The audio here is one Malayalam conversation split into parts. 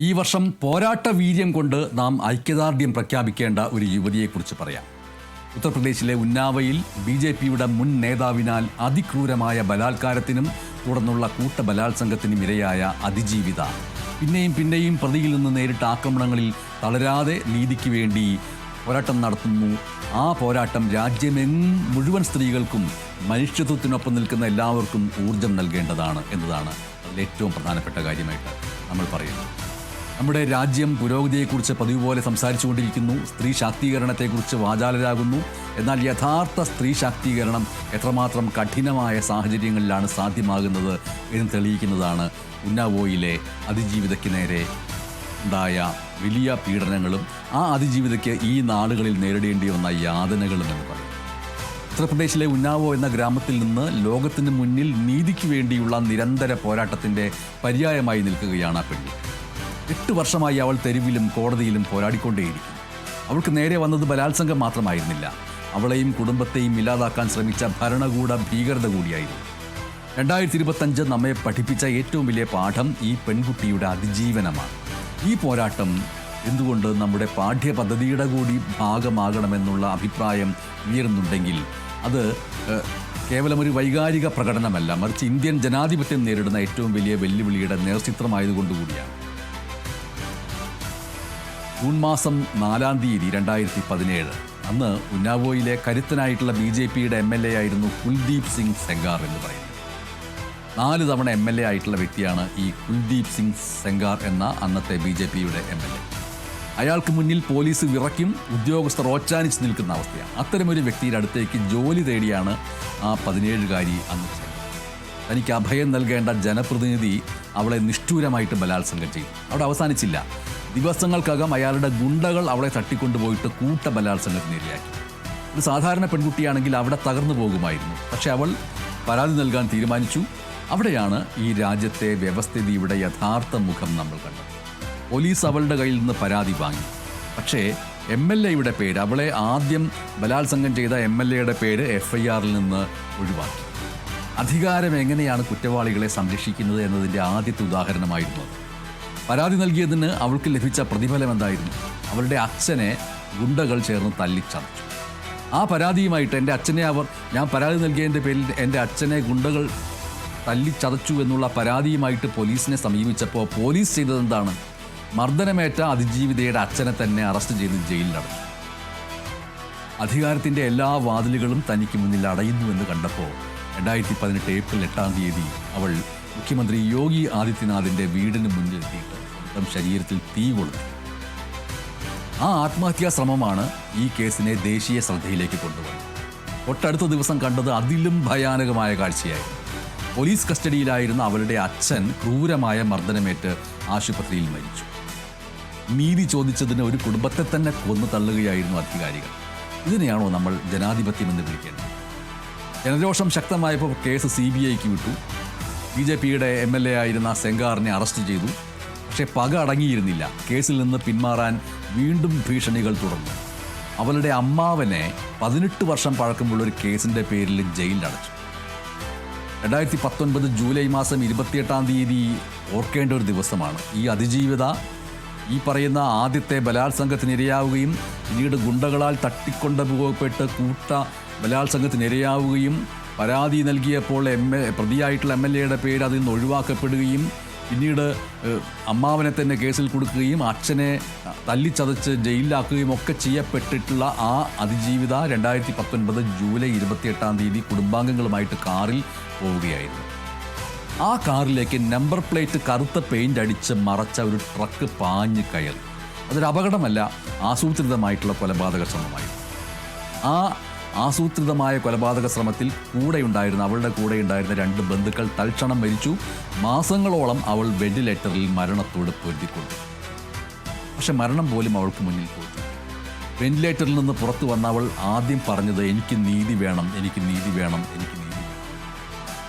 ഈ വർഷം പോരാട്ട വീര്യം കൊണ്ട് നാം ഐക്യദാർഢ്യം പ്രഖ്യാപിക്കേണ്ട ഒരു യുവതിയെക്കുറിച്ച് പറയാം. ഉത്തർപ്രദേശിലെ ഉന്നാവയിൽ BJPയുടെ മുൻ നേതാവിനാൽ അതിക്രൂരമായ ബലാത്കാരത്തിനും തുടർന്നുള്ള കൂട്ടബലാത്സംഗത്തിനും ഇരയായ അതിജീവിത പിന്നെയും പ്രതിയിൽ നിന്ന് നേരിട്ട ആക്രമണങ്ങളിൽ തളരാതെ നീതിക്ക് വേണ്ടി പോരാട്ടം നടത്തുന്നു. ആ പോരാട്ടം രാജ്യമെങ്ങും മുഴുവൻ സ്ത്രീകൾക്കും മനുഷ്യത്വത്തിനൊപ്പം നിൽക്കുന്ന എല്ലാവർക്കും ഊർജം നൽകേണ്ടതാണ് എന്നതാണ് അതിലേറ്റവും പ്രധാനപ്പെട്ട കാര്യമായിട്ട് നമ്മൾ പറയുന്നത്. നമ്മുടെ രാജ്യം പുരോഗതിയെക്കുറിച്ച് പതിവ് പോലെ സംസാരിച്ചുകൊണ്ടിരിക്കുന്നു, സ്ത്രീ ശാക്തീകരണത്തെക്കുറിച്ച് വാചാലരാകുന്നു. എന്നാൽ യഥാർത്ഥ സ്ത്രീ ശാക്തീകരണം എത്രമാത്രം കഠിനമായ സാഹചര്യങ്ങളിലാണ് സാധ്യമാകുന്നത് എന്ന് തെളിയിക്കുന്നതാണ് ഉന്നാവോയിലെ അതിജീവിതയ്ക്ക് നേരെ ഉണ്ടായ വലിയ പീഡനങ്ങളും ആ അതിജീവിതയ്ക്ക് ഈ നാളുകളിൽ നേരിടേണ്ടി വന്ന യാതനകളും എന്ന് പറയും. ഉത്തർപ്രദേശിലെ ഉന്നാവോ എന്ന ഗ്രാമത്തിൽ നിന്ന് ലോകത്തിന് മുന്നിൽ നീതിക്ക് വേണ്ടിയുള്ള നിരന്തര പോരാട്ടത്തിൻ്റെ പര്യായമായി നിൽക്കുകയാണ് ആ പെണ്ണ്. 8 വർഷമായി അവൾ തെരുവിലും കോടതിയിലും പോരാടിക്കൊണ്ടേയിരിക്കും. അവൾക്ക് നേരെ വന്നത് ബലാത്സംഗം മാത്രമായിരുന്നില്ല, അവളെയും കുടുംബത്തെയും ഇല്ലാതാക്കാൻ ശ്രമിച്ച ഭരണകൂട ഭീകരത കൂടിയായിരുന്നു. 2025 നമ്മെ പഠിപ്പിച്ച ഏറ്റവും വലിയ പാഠം ഈ പെൺകുട്ടിയുടെ അതിജീവനമാണ്. ഈ പോരാട്ടം എന്തുകൊണ്ട് നമ്മുടെ പാഠ്യപദ്ധതിയുടെ കൂടി ഭാഗമാകണമെന്നുള്ള അഭിപ്രായം ഉയരുന്നുണ്ടെങ്കിൽ അത് കേവലം ഒരു വൈകാരിക പ്രകടനമല്ല, മറിച്ച് ഇന്ത്യൻ ജനാധിപത്യം നേരിടുന്ന ഏറ്റവും വലിയ വെല്ലുവിളിയുടെ നേർചിത്രമായതുകൊണ്ടുകൂടിയാണ്. ജൂൺ മാസം 4-ാം തീയതി 2017 അന്ന് ഉന്നാവോയിലെ കരുത്തനായിട്ടുള്ള BJPയുടെ MLA ആയിരുന്നു കുൽദീപ് സിംഗ് സെങ്കാർ എന്ന് പറയുന്നത്. 4 തവണ MLA ആയിട്ടുള്ള വ്യക്തിയാണ് ഈ കുൽദീപ് സിംഗ് സെങ്കാർ എന്ന അന്നത്തെ BJPയുടെ MLA. അയാൾക്ക് മുന്നിൽ പോലീസ് വിറയ്ക്കും, ഉദ്യോഗസ്ഥർ ഓച്ചാനിച്ച് നിൽക്കുന്ന അവസ്ഥയാണ്. അത്തരമൊരു വ്യക്തിയുടെ അടുത്തേക്ക് ജോലി തേടിയാണ് ആ 17-കാരി അന്ന് ചെന്നത്. തനിക്ക് അഭയം നൽകേണ്ട ജനപ്രതിനിധി അവളെ നിഷ്ഠൂരമായിട്ട് ബലാത്സംഗം ചെയ്തു. അവിടെ അവസാനിച്ചില്ല, ദിവസങ്ങൾക്കകം അയാളുടെ ഗുണ്ടകൾ അവളെ തട്ടിക്കൊണ്ടുപോയിട്ട് കൂട്ട ബലാത്സംഗത്തിന് ഇരയാക്കി. ഒരു സാധാരണ പെൺകുട്ടിയാണെങ്കിൽ അവിടെ തകർന്നു പോകുമായിരുന്നു. പക്ഷെ അവൾ പരാതി നൽകാൻ തീരുമാനിച്ചു. അവിടെയാണ് ഈ രാജ്യത്തെ വ്യവസ്ഥിതിയുടെ യഥാർത്ഥ മുഖം നമ്മൾ കണ്ടത്. പോലീസ് അവളുടെ കയ്യിൽ നിന്ന് പരാതി വാങ്ങി. പക്ഷേ MLAയുടെ പേര്, അവളെ ആദ്യം ബലാത്സംഗം ചെയ്ത MLAയുടെ പേര് FIRൽ നിന്ന് ഒഴിവാക്കി. അധികാരം എങ്ങനെയാണ് കുറ്റവാളികളെ സംരക്ഷിക്കുന്നത് എന്നതിൻ്റെ ആദ്യത്തെ ഉദാഹരണമായിരുന്നു അത്. പരാതി നൽകിയതിന് അവൾക്ക് ലഭിച്ച പ്രതിഫലം എന്തായിരുന്നു? അവളുടെ അച്ഛനെ ഗുണ്ടകൾ ചേർന്ന് തല്ലിച്ചതച്ചു. ആ പരാതിയുമായിട്ട് ഞാൻ പരാതി നൽകിയതിൻ്റെ പേരിൽ എൻ്റെ അച്ഛനെ ഗുണ്ടകൾ തല്ലിച്ചതച്ചു എന്നുള്ള പരാതിയുമായിട്ട് പോലീസിനെ സമീപിച്ചപ്പോൾ പോലീസ് ചെയ്തതെന്താണ്? മർദ്ദനമേറ്റ അതിജീവിതയുടെ അച്ഛനെ തന്നെ അറസ്റ്റ് ചെയ്ത് ജയിലിലടച്ചു. അധികാരത്തിൻ്റെ എല്ലാ വാതിലുകളും തനിക്ക് മുന്നിൽ അടയുന്നുവെന്ന് കണ്ടപ്പോൾ 2018 ഏപ്രിൽ 8-ാം തീയതി അവൾ മുഖ്യമന്ത്രി യോഗി ആദിത്യനാഥിൻ്റെ വീടിന് മുന്നിലെത്തിയിട്ട് സ്വന്തം ശരീരത്തിൽ തീ കൊളുത്തി. ആ ആത്മഹത്യാ ശ്രമമാണ് ഈ കേസിനെ ദേശീയ ശ്രദ്ധയിലേക്ക് കൊണ്ടുവന്നത്. തൊട്ടടുത്ത ദിവസം കണ്ടത് അതിലും ഭയാനകമായ കാഴ്ചയായിരുന്നു. പോലീസ് കസ്റ്റഡിയിലായിരുന്ന അവളുടെ അച്ഛൻ ക്രൂരമായ മർദ്ദനമേറ്റ് ആശുപത്രിയിൽ മരിച്ചു. നീതി ചോദിച്ചതിന് ഒരു കുടുംബത്തെ തന്നെ കൊന്നു തള്ളുകയായിരുന്നു അധികാരികൾ. ഇതിനെയാണോ നമ്മൾ ജനാധിപത്യമെന്ന് വിളിക്കേണ്ടത്? ജനരോഷം ശക്തമായപ്പോൾ കേസ് CBIക്ക് വിട്ടു. BJPയുടെ MLA ആയിരുന്ന സെങ്കാറിനെ അറസ്റ്റ് ചെയ്തു. പക്ഷേ പക അടങ്ങിയിരുന്നില്ല. കേസിൽ നിന്ന് പിന്മാറാൻ വീണ്ടും ഭീഷണികൾ തുടർന്നു. അവളുടെ അമ്മാവനെ 18 വർഷം പഴക്കമുള്ള ഒരു കേസിൻ്റെ പേരിൽ ജയിലിലടച്ചു. 2019 ജൂലൈ മാസം 28-ാം തീയതി ഓർക്കേണ്ട ഒരു ദിവസമാണ്. ഈ അതിജീവിത ഈ പറയുന്ന ആദ്യത്തെ ബലാത്സംഗത്തിനിരയാവുകയും പിന്നീട് ഗുണ്ടകളാൽ തട്ടിക്കൊണ്ടുപോകപ്പെട്ട് കൂട്ട ബലാത്സംഗത്തിനിരയാവുകയും പരാതി നൽകിയപ്പോൾ പ്രതിയായിട്ടുള്ള MLAയുടെ പേര് അതിൽ നിന്ന് ഒഴിവാക്കപ്പെടുകയും പിന്നീട് അമ്മാവനെ തന്നെ കേസിൽ കൊടുക്കുകയും അച്ഛനെ തല്ലിച്ചതച്ച് ജയിലിലാക്കുകയും ഒക്കെ ചെയ്യപ്പെട്ടിട്ടുള്ള ആ അതിജീവിത 2019 ജൂലൈ 28-ാം തീയതി കുടുംബാംഗങ്ങളുമായിട്ട് കാറിൽ പോവുകയായിരുന്നു. ആ കാറിലേക്ക് നമ്പർ പ്ലേറ്റ് കറുത്ത പെയിൻ്റ് അടിച്ച് മറച്ച ഒരു ട്രക്ക് പാഞ്ഞ് കയറി. അതൊരു അപകടമല്ല, ആസൂത്രിതമായിട്ടുള്ള കൊലപാതക ശ്രമമായിരുന്നു. ആ ആസൂത്രിതമായ കൊലപാതക ശ്രമത്തിൽ അവളുടെ കൂടെയുണ്ടായിരുന്ന 2 ബന്ധുക്കൾ തൽക്ഷണം മരിച്ചു. മാസങ്ങളോളം അവൾ വെന്റിലേറ്ററിൽ മരണത്തോട് പൊരുതിക്കൊണ്ടു. പക്ഷെ മരണം പോലും അവൾക്ക് മുന്നിൽ പോയി. വെന്റിലേറ്ററിൽ നിന്ന് പുറത്തു വന്ന അവൾ ആദ്യം പറഞ്ഞത് എനിക്ക് നീതി വേണം, എനിക്ക് നീതി വേണം, എനിക്ക് നീതി വേണം.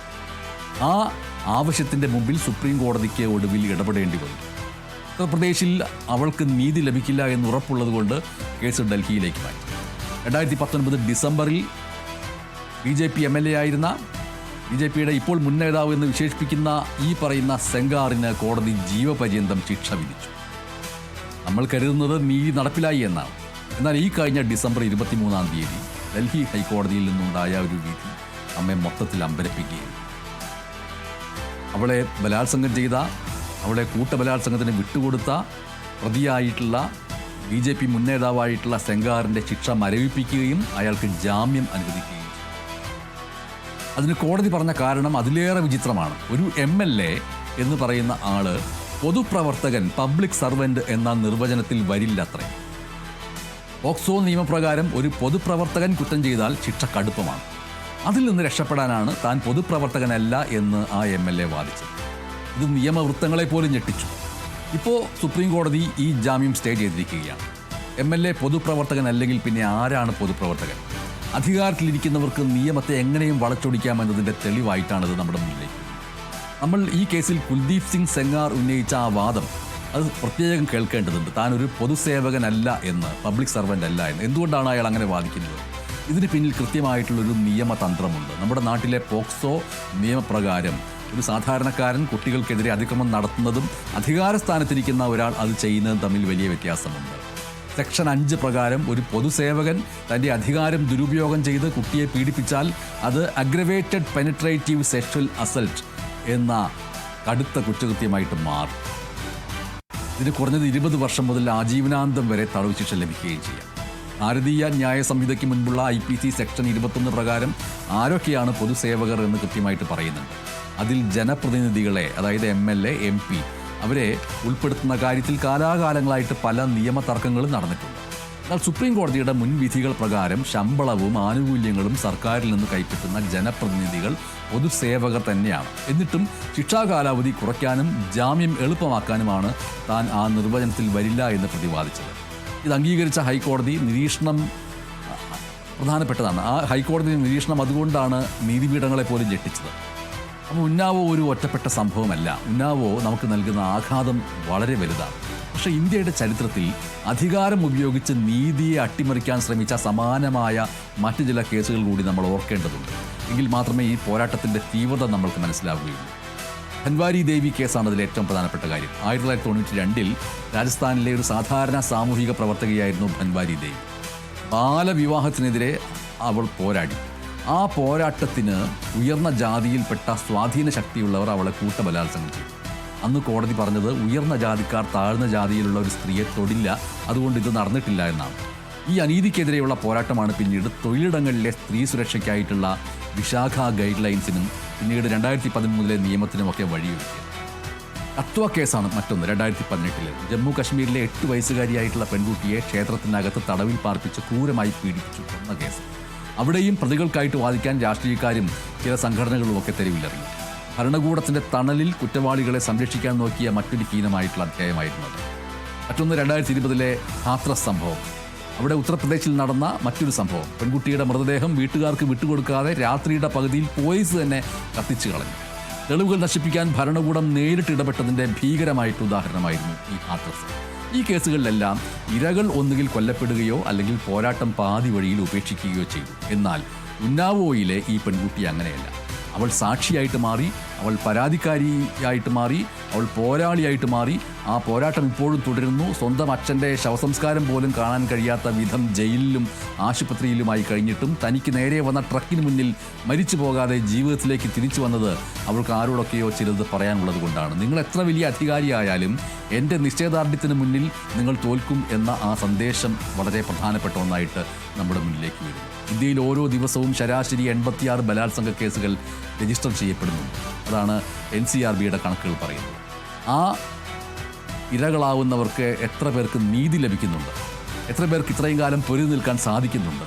ആ ആവശ്യത്തിൻ്റെ മുമ്പിൽ സുപ്രീം കോടതിക്ക് ഒടുവിൽ ഇടപെടേണ്ടി വന്നു. ഉത്തർപ്രദേശിൽ അവൾക്ക് നീതി ലഭിക്കില്ല എന്ന് ഉറപ്പുള്ളത് കേസ് ഡൽഹിയിലേക്ക് മാറ്റി. 2019 ഡിസംബറിൽ BJP MLA ആയിരുന്ന BJPയുടെ ഇപ്പോൾ മുൻ നേതാവ് എന്ന് വിശേഷിപ്പിക്കുന്ന ഈ പറയുന്ന സെങ്കാറിന് കോടതി ജീവപര്യന്തം ശിക്ഷ വിധിച്ചു. നമ്മൾ കരുതുന്നത് നീതി നടപ്പിലായി എന്നാണ്. എന്നാൽ ഈ കഴിഞ്ഞ ഡിസംബർ 23-ാം തീയതി ഡൽഹി ഹൈക്കോടതിയിൽ നിന്നുണ്ടായ ഒരു വിധി നമ്മെ മൊത്തത്തിൽ അമ്പരപ്പിക്കുകയും അവളെ ബലാത്സംഗം ചെയ്ത, അവളെ കൂട്ടബലാത്സംഗത്തിന് വിട്ടുകൊടുത്ത പ്രതിയായിട്ടുള്ള BJP മുൻ നേതാവായിട്ടുള്ള സെങ്കാറിൻ്റെ ശിക്ഷ മരവിപ്പിക്കുകയും അയാൾക്ക് ജാമ്യം അനുവദിക്കുകയും ചെയ്തു. അതിന് കോടതി പറഞ്ഞ കാരണം അതിലേറെ വിചിത്രമാണ്. ഒരു MLA എന്ന് പറയുന്ന ആള് പൊതുപ്രവർത്തകൻ, പബ്ലിക് സർവൻ്റ് എന്ന നിർവചനത്തിൽ വരില്ലത്രേ. പോക്സോ നിയമപ്രകാരം ഒരു പൊതുപ്രവർത്തകൻ കുറ്റം ചെയ്താൽ ശിക്ഷ കടുപ്പമാണ്. അതിൽ നിന്ന് രക്ഷപ്പെടാനാണ് താൻ പൊതുപ്രവർത്തകനല്ല എന്ന് ആ MLA വാദിച്ചത്. ഇത് നിയമവൃത്തങ്ങളെ പോലും ഞെട്ടിച്ചു. ഇപ്പോൾ സുപ്രീം കോടതി ഈ ജാമ്യം സ്റ്റേ ചെയ്തിരിക്കുകയാണ്. MLA പൊതുപ്രവർത്തകൻ അല്ലെങ്കിൽ പിന്നെ ആരാണ് പൊതുപ്രവർത്തകൻ? അധികാരത്തിലിരിക്കുന്നവർക്ക് നിയമത്തെ എങ്ങനെയും വളച്ചൊടിക്കാമെന്നതിൻ്റെ തെളിവായിട്ടാണിത് നമ്മുടെ മുന്നിലേക്ക്. നമ്മൾ ഈ കേസിൽ കുൽദീപ് സിംഗ് സെങ്കാർ ഉന്നയിച്ച ആ വാദം അത് പ്രത്യേകം കേൾക്കേണ്ടതുണ്ട്. താനൊരു പൊതുസേവകനല്ല എന്ന്, പബ്ലിക് സർവൻ്റ് അല്ല എന്ന്. എന്തുകൊണ്ടാണ് അയാൾ അങ്ങനെ വാദിക്കുന്നത്? ഇതിന് പിന്നിൽ കൃത്യമായിട്ടുള്ളൊരു നിയമതന്ത്രമുണ്ട്. നമ്മുടെ നാട്ടിലെ പോക്സോ നിയമപ്രകാരം ഒരു സാധാരണക്കാരൻ കുട്ടികൾക്കെതിരെ അതിക്രമം നടത്തുന്നതും അധികാരസ്ഥാനത്തിരിക്കുന്ന ഒരാൾ അത് ചെയ്യുന്നതും തമ്മിൽ വലിയ വ്യത്യാസമുണ്ട്. സെക്ഷൻ 5 പ്രകാരം ഒരു പൊതുസേവകൻ തൻ്റെ അധികാരം ദുരുപയോഗം ചെയ്ത് കുട്ടിയെ പീഡിപ്പിച്ചാൽ അത് അഗ്രവേറ്റഡ് പെനിട്രേറ്റീവ് സെക്ഷൽ അസൾട്ട് എന്ന കടുത്ത കുറ്റകൃത്യമായിട്ട് മാറും. ഇതിന് കുറഞ്ഞത് 20 വർഷം മുതൽ ആജീവനാന്തം വരെ തടവ് ശിക്ഷ ലഭിക്കുകയും ചെയ്യാം. ഭാരതീയ ന്യായ സംഹിതയ്ക്ക് മുൻപുള്ള IPC സെക്ഷൻ 21 പ്രകാരം ആരൊക്കെയാണ് പൊതുസേവകർ എന്ന് കൃത്യമായിട്ട് പറയുന്നുണ്ട്. അതിൽ ജനപ്രതിനിധികളെ, അതായത് MLA, MP അവരെ ഉൾപ്പെടുത്തുന്ന കാര്യത്തിൽ കാലാകാലങ്ങളായിട്ട് പല നിയമതർക്കങ്ങളും നടന്നിട്ടുണ്ട്. എന്നാൽ സുപ്രീം കോടതിയുടെ മുൻവിധികൾ പ്രകാരം ശമ്പളവും ആനുകൂല്യങ്ങളും സർക്കാരിൽ നിന്ന് കൈപ്പറ്റുന്ന ജനപ്രതിനിധികൾ പൊതുസേവകർ തന്നെയാണ്. എന്നിട്ടും ശിക്ഷാകാലാവധി കുറയ്ക്കാനും ജാമ്യം എളുപ്പമാക്കാനുമാണ് താൻ ആ നിർവചനത്തിൽ വരില്ല എന്ന് പ്രതിപാദിച്ചത്. ഇത് അംഗീകരിച്ച ഹൈക്കോടതി നിരീക്ഷണം പ്രധാനപ്പെട്ടതാണ്. ആ ഹൈക്കോടതി നിരീക്ഷണം അതുകൊണ്ടാണ് നീതിപീഠങ്ങളെ പോലും ഞെട്ടിച്ചത്. അപ്പോൾ ഉന്നാവോ ഒരു ഒറ്റപ്പെട്ട സംഭവമല്ല. ഉന്നാവോ നമുക്ക് നൽകുന്ന ആഘാതം വളരെ വലുതാണ്. പക്ഷേ ഇന്ത്യയുടെ ചരിത്രത്തിൽ അധികാരം ഉപയോഗിച്ച് നീതിയെ അട്ടിമറിക്കാൻ ശ്രമിച്ച സമാനമായ മറ്റു ചില കേസുകൾ കൂടി നമ്മൾ ഓർക്കേണ്ടതുണ്ട്. എങ്കിൽ മാത്രമേ ഈ പോരാട്ടത്തിൻ്റെ തീവ്രത നമ്മൾക്ക് മനസ്സിലാവുകയുള്ളൂ. ധൻവാരി ദേവി കേസാണ് അതിൽ ഏറ്റവും പ്രധാനപ്പെട്ട കാര്യം. 1992-ൽ രാജസ്ഥാനിലെ ഒരു സാധാരണ സാമൂഹിക പ്രവർത്തകയായിരുന്നു ധൻവാരി ദേവി. ബാലവിവാഹത്തിനെതിരെ അവൾ പോരാടി. ആ പോരാട്ടത്തിന് ഉയർന്ന ജാതിയിൽപ്പെട്ട സ്വാധീന ശക്തിയുള്ളവർ അവളെ കൂട്ടബലാത്സംഗം ചെയ്തു. അന്ന് കോടതി പറഞ്ഞത് ഉയർന്ന ജാതിക്കാർ താഴ്ന്ന ജാതിയിലുള്ള ഒരു സ്ത്രീയെ തൊടില്ല, അതുകൊണ്ട് ഇത് നടന്നിട്ടില്ല എന്നാണ്. ഈ അനീതിക്കെതിരെയുള്ള പോരാട്ടമാണ് പിന്നീട് തൊഴിലിടങ്ങളിലെ സ്ത്രീ സുരക്ഷയ്ക്കായിട്ടുള്ള വിശാഖ ഗൈഡ് ലൈൻസിനും പിന്നീട് 2013 നിയമത്തിനുമൊക്കെ വഴിയൊരുക്കിയത്. കത്വ കേസാണ് മറ്റൊന്ന്. 2018 ജമ്മു കശ്മീരിലെ 8 വയസ്സുകാരിയായിട്ടുള്ള പെൺകുട്ടിയെ ക്ഷേത്രത്തിനകത്ത് തടവിൽ പാർപ്പിച്ച് ക്രൂരമായി പീഡിപ്പിച്ചു കൊന്ന കേസ്. അവിടെയും പ്രതികൾക്കായിട്ട് വാദിക്കാൻ രാഷ്ട്രീയക്കാരും ചില സംഘടനകളും ഒക്കെ തെരുവിലിറങ്ങി. ഭരണകൂടത്തിൻ്റെ തണലിൽ കുറ്റവാളികളെ സംരക്ഷിക്കാൻ നോക്കിയ മറ്റൊരു ഹീനമായിട്ടുള്ള അധ്യായമായിരുന്നത്. മറ്റൊന്ന് 2020 ഹാത്രസ് സംഭവം. അവിടെ ഉത്തർപ്രദേശിൽ നടന്ന മറ്റൊരു സംഭവം. പെൺകുട്ടിയുടെ മൃതദേഹം വീട്ടുകാർക്ക് വിട്ടുകൊടുക്കാതെ രാത്രിയുടെ പകുതിയിൽ പോലീസ് തന്നെ കത്തിച്ചു കളഞ്ഞു. തെളിവുകൾ നശിപ്പിക്കാൻ ഭരണകൂടം നേരിട്ട് ഇടപെട്ടതിൻ്റെ ഭീകരമായിട്ട് ഉദാഹരണമായിരുന്നു ഈ ഹാത്രസ്. ഈ കേസുകളിലെല്ലാം ഇരകൾ ഒന്നുകിൽ കൊല്ലപ്പെടുകയോ അല്ലെങ്കിൽ പോരാട്ടം പാതി വഴിയിൽ ഉപേക്ഷിക്കുകയോ ചെയ്തു. എന്നാൽ ഉന്നാവോയിലെ ഈ പെൺകുട്ടി അങ്ങനെയല്ല. അവൾ സാക്ഷിയായിട്ട് മാറി, അവൾ പരാതിക്കാരിയായിട്ട് മാറി, അവൾ പോരാളിയായിട്ട് മാറി. ആ പോരാട്ടം ഇപ്പോഴും തുടരുന്നു. സ്വന്തം അച്ഛൻ്റെ ശവസംസ്കാരം പോലും കാണാൻ കഴിയാത്ത വിധം ജയിലിലും ആശുപത്രിയിലുമായി കഴിഞ്ഞിട്ടും തനിക്ക് നേരെ വന്ന ട്രക്കിന് മുന്നിൽ മരിച്ചു പോകാതെ ജീവിതത്തിലേക്ക് തിരിച്ചു വന്നത് അവൾക്ക് ആരോടൊക്കെയോ ചിലത് പറയാനുള്ളത് കൊണ്ടാണ്. നിങ്ങൾ എത്ര വലിയ അധികാരിയായാലും എൻ്റെ നിശ്ചയദാർഢ്യത്തിന് മുന്നിൽ നിങ്ങൾ തോൽക്കും എന്ന ആ സന്ദേശം വളരെ പ്രധാനപ്പെട്ട ഒന്നായിട്ട് നമ്മുടെ മുന്നിലേക്ക് വരുന്നു. ഇന്ത്യയിൽ ഓരോ ദിവസവും ശരാശരി 86 ബലാത്സംഗ കേസുകൾ രജിസ്റ്റർ ചെയ്യപ്പെടുന്നുണ്ട്. അതാണ് NCRBയുടെ കണക്കുകൾ പറയുന്നത്. ആ ഇരകളാവുന്നവർക്ക് എത്ര പേർക്ക് നീതി ലഭിക്കുന്നുണ്ട്? എത്ര പേർക്ക് ഇത്രയും കാലം പൊരുതി നിൽക്കാൻ സാധിക്കുന്നുണ്ട്?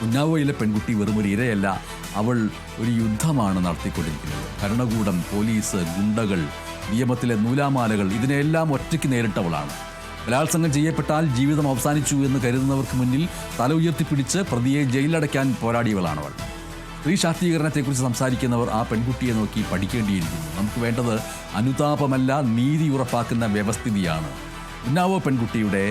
ഉന്നാവോയിലെ പെൺകുട്ടി വെറുമൊരു ഇരയല്ല, അവൾ ഒരു യുദ്ധമാണ് നടത്തിക്കൊണ്ടിരിക്കുന്നത്. ഭരണകൂടം, പോലീസ്, ഗുണ്ടകൾ, നിയമത്തിലെ നൂലാമാലകൾ ഇതിനെല്ലാം ഒറ്റയ്ക്ക് നേരിട്ടവളാണ്. ബലാത്സംഗം ചെയ്യപ്പെട്ടാൽ ജീവിതം അവസാനിച്ചു എന്ന് കരുതുന്നവർക്ക് മുന്നിൽ തല ഉയർത്തിപ്പിടിച്ച് പ്രതിയെ ജയിലടയ്ക്കാൻ പോരാടിയവളാണവൾ. സ്ത്രീ ശാക്തീകരണത്തെക്കുറിച്ച് സംസാരിക്കുന്നവർ ആ പെൺകുട്ടിയെ നോക്കി പഠിക്കേണ്ടിയിരിക്കുന്നു. നമുക്ക് വേണ്ടത് അനുതാപമല്ല, നീതി ഉറപ്പാക്കുന്ന വ്യവസ്ഥിതിയാണ്. ഉന്നാവോ പെൺകുട്ടിയുടെ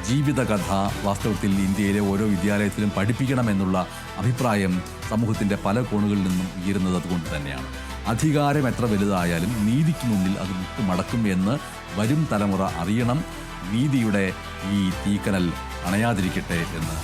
ജീവിതകഥ വാസ്തവത്തിൽ ഇന്ത്യയിലെ ഓരോ വിദ്യാലയത്തിലും പഠിപ്പിക്കണമെന്നുള്ള അഭിപ്രായം സമൂഹത്തിൻ്റെ പല കോണുകളിൽ നിന്നും ഉയരുന്നത് അതുകൊണ്ട് തന്നെയാണ്. അധികാരം എത്ര വലുതായാലും നീതിക്ക് മുന്നിൽ അത് വിട്ടുമടക്കും എന്ന് വരും തലമുറ അറിയണം. നീതിയുടെ ഈ തീക്കനൽ അണയാതിരിക്കട്ടെ എന്ന്